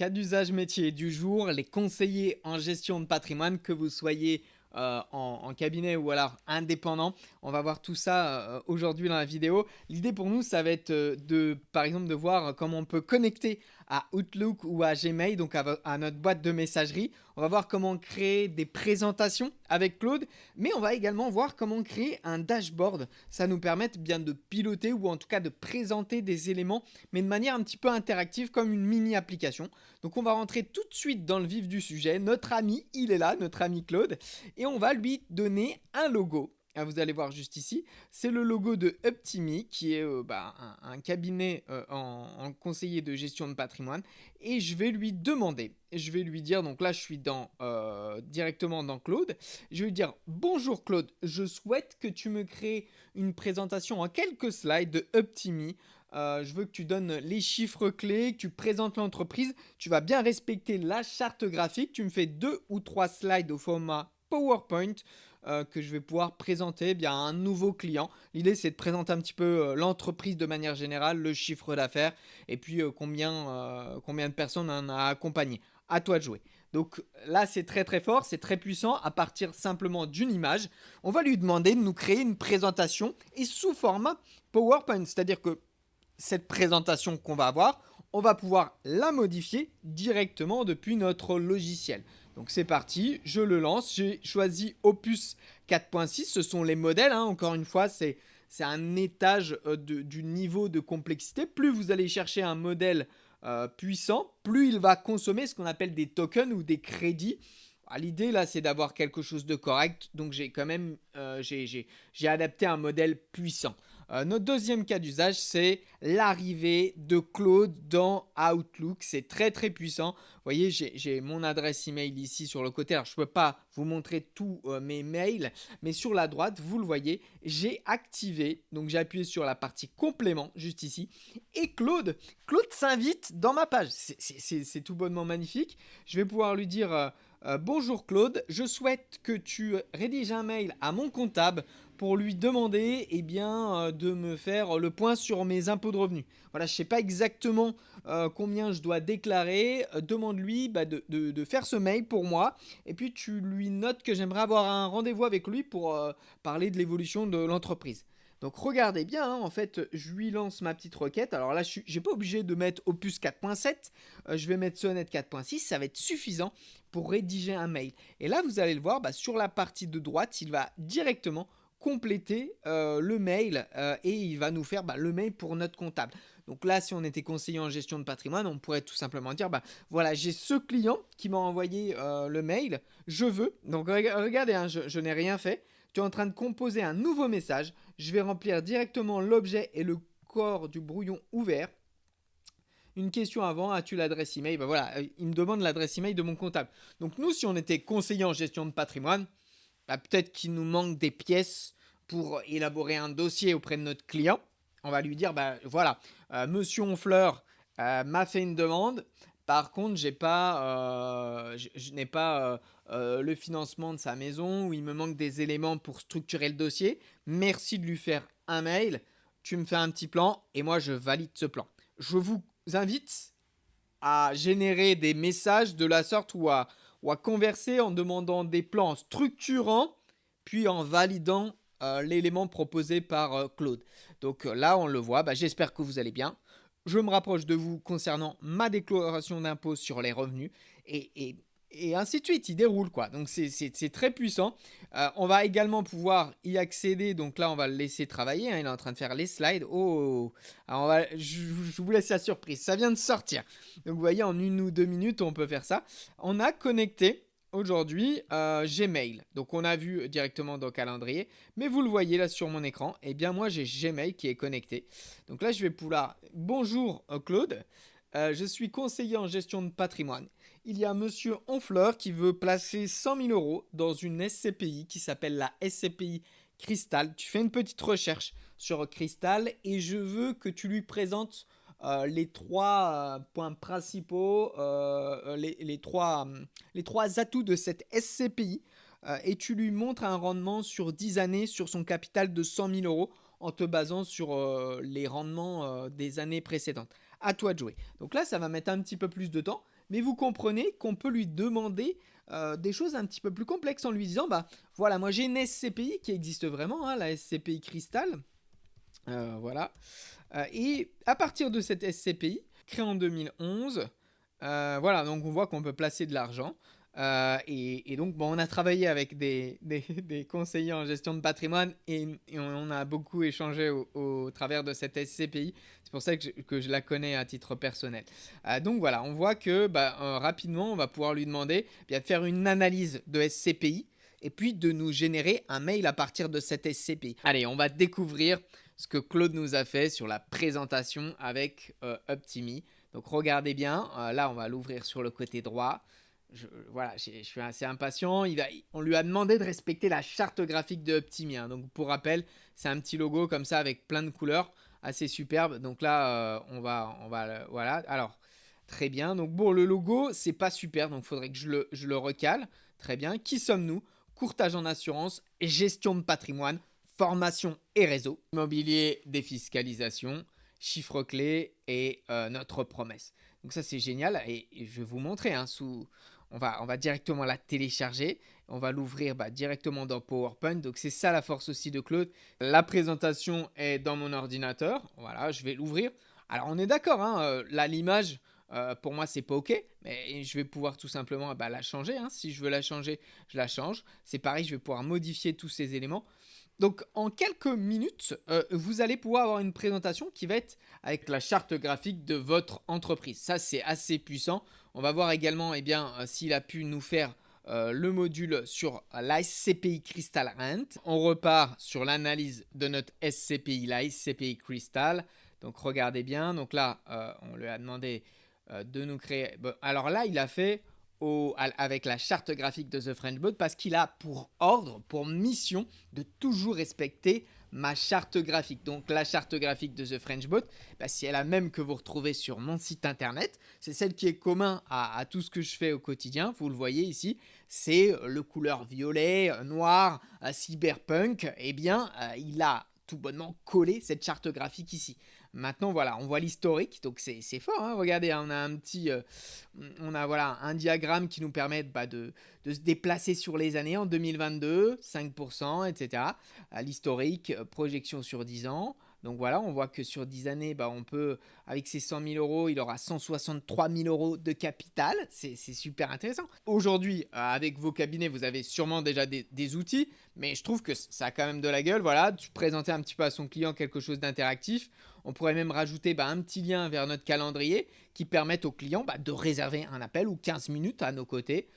cas d'usage métier du jour, les conseillers en gestion de patrimoine, que vous soyez en cabinet ou alors indépendant. On va voir tout ça aujourd'hui dans la vidéo. L'idée pour nous, ça va être par exemple, de voir comment on peut connecter à Outlook ou à Gmail, donc à notre boîte de messagerie. On va voir comment créer des présentations avec Claude, mais on va également voir comment créer un dashboard. Ça nous permet bien de piloter ou en tout cas de présenter des éléments, mais de manière un petit peu interactive comme une mini application. Donc on va rentrer tout de suite dans le vif du sujet. Notre ami, il est là, notre ami Claude, et on va lui donner un logo. Ah, vous allez voir juste ici, c'est le logo de Uptimi, qui est un cabinet en conseiller de gestion de patrimoine. Et je vais lui demander, je vais lui dire, donc là je suis directement dans Claude, je vais lui dire: bonjour Claude, je souhaite que tu me crées une présentation en quelques slides de Uptimi. Je veux que tu donnes les chiffres clés, que tu présentes l'entreprise. Tu vas bien respecter la charte graphique. Tu me fais 2 ou 3 slides au format PowerPoint que je vais pouvoir présenter à un nouveau client. L'idée, c'est de présenter un petit peu l'entreprise de manière générale, le chiffre d'affaires et puis combien de personnes on a accompagné. À toi de jouer. Donc là, c'est très très fort, c'est très puissant. À partir simplement d'une image, on va lui demander de nous créer une présentation et sous format PowerPoint. C'est-à-dire que cette présentation qu'on va avoir, on va pouvoir la modifier directement depuis notre logiciel. Donc c'est parti, je le lance. J'ai choisi Opus 4.6, ce sont les modèles, hein. Encore une fois, c'est un étage du niveau de complexité. Plus vous allez chercher un modèle puissant, plus il va consommer ce qu'on appelle des tokens ou des crédits. L'idée là, c'est d'avoir quelque chose de correct, donc j'ai quand même j'ai adapté un modèle puissant. Notre deuxième cas d'usage, c'est l'arrivée de Claude dans Outlook. C'est très très puissant. Vous voyez, j'ai mon adresse email ici sur le côté. Alors, je ne peux pas vous montrer tous mes mails, mais sur la droite, vous le voyez, j'ai activé. Donc, j'ai appuyé sur la partie complément juste ici. Et Claude s'invite dans ma page. C'est tout bonnement magnifique. Je vais pouvoir lui dire bonjour Claude, je souhaite que tu rédiges un mail à mon comptable pour lui demander de me faire le point sur mes impôts de revenus. Voilà, je ne sais pas exactement combien je dois déclarer. Demande-lui de faire ce mail pour moi. Et puis tu lui notes que j'aimerais avoir un rendez-vous avec lui pour parler de l'évolution de l'entreprise. Donc regardez bien, hein, en fait, je lui lance ma petite requête. Alors là, je n'ai pas obligé de mettre Opus 4.7. Je vais mettre Sonnet 4.6. Ça va être suffisant pour rédiger un mail. Et là, vous allez le voir, sur la partie de droite, il va directement compléter le mail et il va nous faire le mail pour notre comptable. Donc là, si on était conseiller en gestion de patrimoine, on pourrait tout simplement dire voilà, j'ai ce client qui m'a envoyé le mail, je veux. Donc regardez, hein, je n'ai rien fait. Tu es en train de composer un nouveau message. Je vais remplir directement l'objet et le corps du brouillon ouvert. Une question avant, as-tu l'adresse email? Voilà, il me demande l'adresse email de mon comptable. Donc nous, si on était conseiller en gestion de patrimoine, peut-être qu'il nous manque des pièces pour élaborer un dossier auprès de notre client. On va lui dire, voilà, Monsieur Honfleur m'a fait une demande. Par contre, je n'ai pas le financement de sa maison, ou il me manque des éléments pour structurer le dossier. Merci de lui faire un mail. Tu me fais un petit plan et moi, je valide ce plan. Je vous invite à générer des messages de la sorte ou à converser en demandant des plans structurants, puis en validant l'élément proposé par Claude. Donc là, on le voit. J'espère que vous allez bien. Je me rapproche de vous concernant ma déclaration d'impôt sur les revenus et ainsi de suite. Il déroule quoi. Donc c'est très puissant. On va également pouvoir y accéder. Donc là, on va le laisser travailler, hein. Il est en train de faire les slides. Oh, alors je vous laisse la surprise. Ça vient de sortir. Donc vous voyez, en 1 ou 2 minutes, on peut faire ça. On a connecté aujourd'hui Gmail. Donc on a vu directement dans le calendrier. Mais vous le voyez là sur mon écran. Moi, j'ai Gmail qui est connecté. Donc là, je vais pouvoir... Bonjour Claude. Je suis conseiller en gestion de patrimoine. Il y a Monsieur Honfleur qui veut placer 100 000 euros dans une SCPI qui s'appelle la SCPI Cristal. Tu fais une petite recherche sur Cristal et je veux que tu lui présentes les 3 points principaux, les 3 atouts de cette SCPI et tu lui montres un rendement sur 10 années sur son capital de 100 000 euros en te basant sur les rendements des années précédentes. À toi de jouer. Donc là, ça va mettre un petit peu plus de temps, mais vous comprenez qu'on peut lui demander des choses un petit peu plus complexes en lui disant, bah voilà, moi j'ai une SCPI qui existe vraiment, hein, la SCPI Crystal, voilà. Et à partir de cette SCPI, créée en 2011, voilà, donc on voit qu'on peut placer de l'argent. Et donc, bon, on a travaillé avec des conseillers en gestion de patrimoine et on a beaucoup échangé au travers de cette SCPI. C'est pour ça que je la connais à titre personnel. Donc voilà, on voit que rapidement, on va pouvoir lui demander de faire une analyse de SCPI et puis de nous générer un mail à partir de cette SCPI. Allez, on va découvrir ce que Claude nous a fait sur la présentation avec Optimi. Donc regardez bien, là on va l'ouvrir sur le côté droit. Voilà, je suis assez impatient. On lui a demandé de respecter la charte graphique de Optimi, hein. Donc pour rappel, c'est un petit logo comme ça avec plein de couleurs, assez superbe. Donc là, voilà. Alors très bien. Donc bon, le logo, c'est pas super, donc il faudrait que je le recale. Très bien. Qui sommes-nous? Courtage en assurance, gestion de patrimoine, formation et réseau, immobilier, défiscalisation, chiffres clés et notre promesse. Donc ça c'est génial et je vais vous montrer, hein, on va directement la télécharger, on va l'ouvrir directement dans PowerPoint. Donc c'est ça la force aussi de Claude. La présentation est dans mon ordinateur, voilà, je vais l'ouvrir. Alors on est d'accord, hein, là l'image pour moi c'est pas ok, mais je vais pouvoir tout simplement la changer, hein. Si je veux la changer, je la change. C'est pareil, je vais pouvoir modifier tous ces éléments. Donc en quelques minutes, vous allez pouvoir avoir une présentation qui va être avec la charte graphique de votre entreprise. Ça, c'est assez puissant. On va voir également s'il a pu nous faire le module sur la SCPI Crystal Rent. On repart sur l'analyse de notre SCPI, la SCPI Crystal. Donc regardez bien. Donc là, on lui a demandé de nous créer. Bon, alors là, il a fait avec la charte graphique de The French Bot parce qu'il a pour ordre, pour mission de toujours respecter ma charte graphique. Donc la charte graphique de The French Bot, c'est la même que vous retrouvez sur mon site internet. C'est celle qui est commun à tout ce que je fais au quotidien. Vous le voyez ici, c'est le couleur violet, noir, cyberpunk. Eh bien, il a tout bonnement collé cette charte graphique ici. Maintenant, voilà, on voit l'historique, donc c'est fort, hein. Regardez, on a un diagramme qui nous permet de se déplacer sur les années en 2022, 5%, etc. L'historique, projection sur 10 ans. Donc voilà, on voit que sur 10 années, on peut, avec ses 100 000 euros, il aura 163 000 euros de capital. C'est super intéressant. Aujourd'hui, avec vos cabinets, vous avez sûrement déjà des outils, mais je trouve que ça a quand même de la gueule. Voilà, tu présenter un petit peu à son client quelque chose d'interactif. On pourrait même rajouter un petit lien vers notre calendrier qui permette au client de réserver un appel ou 15 minutes à nos côtés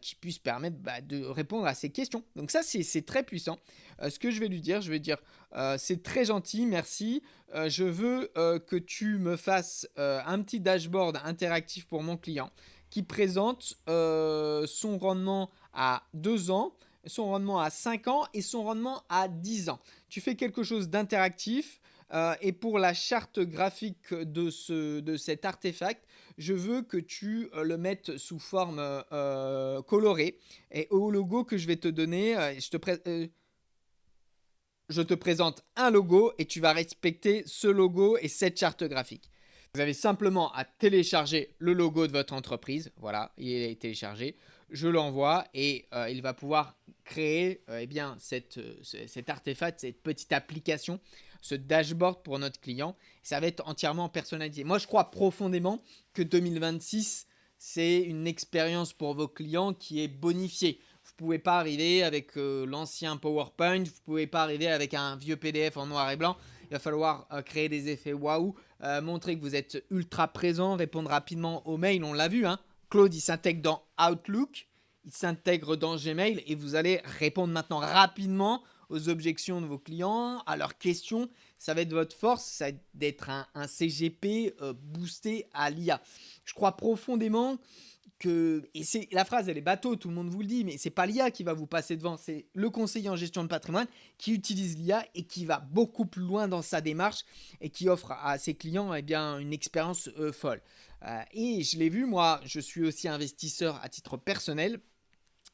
qui puisse permettre de répondre à ses questions. Donc ça, c'est très puissant. Ce que je vais lui dire, c'est très gentil, merci. Je veux que tu me fasses un petit dashboard interactif pour mon client qui présente son rendement à 2 ans, son rendement à 5 ans et son rendement à 10 ans. Tu fais quelque chose d'interactif. Et pour la charte graphique de cet artefact, je veux que tu le mettes sous forme colorée. Et au logo que je vais te donner, je te présente un logo et tu vas respecter ce logo et cette charte graphique. Vous avez simplement à télécharger le logo de votre entreprise. Voilà, il est téléchargé. Je l'envoie et il va pouvoir créer cet artefact, cette petite application, ce dashboard pour notre client. Ça va être entièrement personnalisé. Moi, je crois profondément que 2026, c'est une expérience pour vos clients qui est bonifiée. Vous ne pouvez pas arriver avec l'ancien PowerPoint, vous ne pouvez pas arriver avec un vieux PDF en noir et blanc. Il va falloir créer des effets waouh, montrer que vous êtes ultra présent, répondre rapidement aux mails. On l'a vu, hein. Claude, il s'intègre dans Outlook, il s'intègre dans Gmail et vous allez répondre maintenant rapidement aux objections de vos clients, à leurs questions. Ça va être votre force, ça va être d'être un CGP boosté à l'IA. Je crois profondément que, et la phrase elle est bateau, tout le monde vous le dit, mais c'est pas l'IA qui va vous passer devant, c'est le conseiller en gestion de patrimoine qui utilise l'IA et qui va beaucoup plus loin dans sa démarche et qui offre à ses clients une expérience folle. Et je l'ai vu, moi, je suis aussi investisseur à titre personnel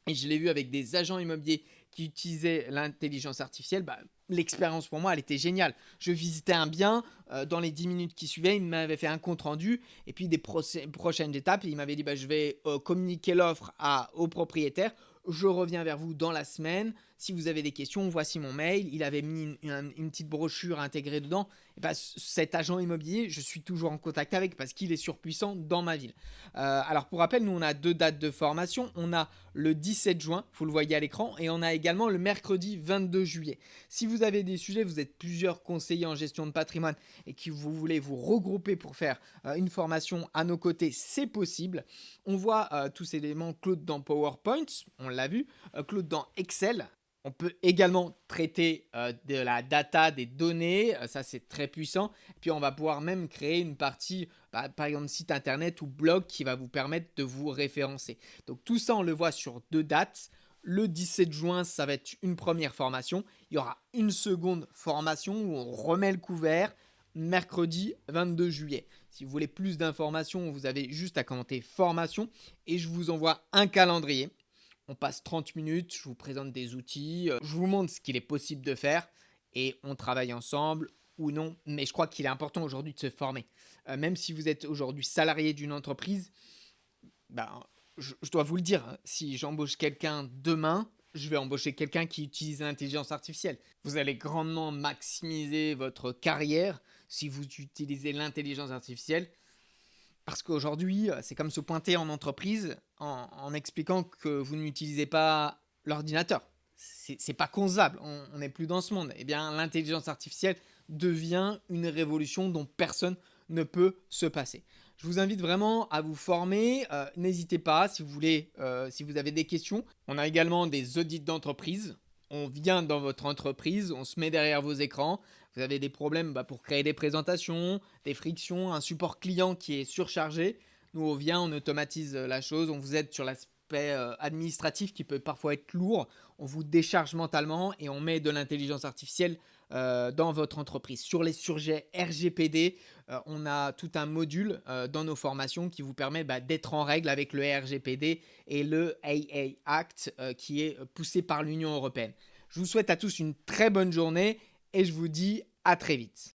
et je l'ai vu avec des agents immobiliers qui utilisaient l'intelligence artificielle. l'expérience pour moi, elle était géniale. Je visitais un bien, dans les 10 minutes qui suivaient, il m'avait fait un compte rendu et puis des prochaines étapes. Il m'avait dit: «Bah, je vais, communiquer l'offre au propriétaire. Je reviens vers vous dans la semaine. Si vous avez des questions, voici mon mail». Il avait mis une petite brochure intégrée dedans et bah, cet agent immobilier, je suis toujours en contact avec parce qu'il est surpuissant dans ma ville. Alors pour rappel, nous on a 2 dates de formation. On a le 17 juin, vous le voyez à l'écran, et on a également le mercredi 22 juillet. Si vous avez des sujets, vous êtes plusieurs conseillers en gestion de patrimoine et que vous voulez vous regrouper pour faire une formation à nos côtés, c'est possible. On voit tous ces éléments Claude dans PowerPoint, on l'a vu, Claude dans Excel. On peut également traiter de la data, des données, ça c'est très puissant. Puis on va pouvoir même créer une partie, par exemple site internet ou blog qui va vous permettre de vous référencer. Donc tout ça on le voit sur 2 dates. Le 17 juin, ça va être une première formation. Il y aura une seconde formation où on remet le couvert mercredi 22 juillet. Si vous voulez plus d'informations, vous avez juste à commenter formation et je vous envoie un calendrier. On passe 30 minutes, je vous présente des outils, je vous montre ce qu'il est possible de faire et on travaille ensemble ou non. Mais je crois qu'il est important aujourd'hui de se former. Même si vous êtes aujourd'hui salarié d'une entreprise, ben, je dois vous le dire, hein, si j'embauche quelqu'un demain, je vais embaucher quelqu'un qui utilise l'intelligence artificielle. Vous allez grandement maximiser votre carrière si vous utilisez l'intelligence artificielle. Parce qu'aujourd'hui, c'est comme se pointer en entreprise en expliquant que vous n'utilisez pas l'ordinateur. C'est pas concevable, on n'est plus dans ce monde. Eh bien, l'intelligence artificielle devient une révolution dont personne ne peut se passer. Je vous invite vraiment à vous former. N'hésitez pas si vous voulez, si vous avez des questions. On a également des audits d'entreprise. On vient dans votre entreprise, on se met derrière vos écrans. Vous avez des problèmes pour créer des présentations, des frictions, un support client qui est surchargé. Nous, on vient, on automatise la chose, on vous aide sur l'aspect administratif qui peut parfois être lourd. On vous décharge mentalement et on met de l'intelligence artificielle dans votre entreprise. Sur les sujets RGPD, on a tout un module dans nos formations qui vous permet d'être en règle avec le RGPD et le AA Act qui est poussé par l'Union européenne. Je vous souhaite à tous une très bonne journée et je vous dis à très vite.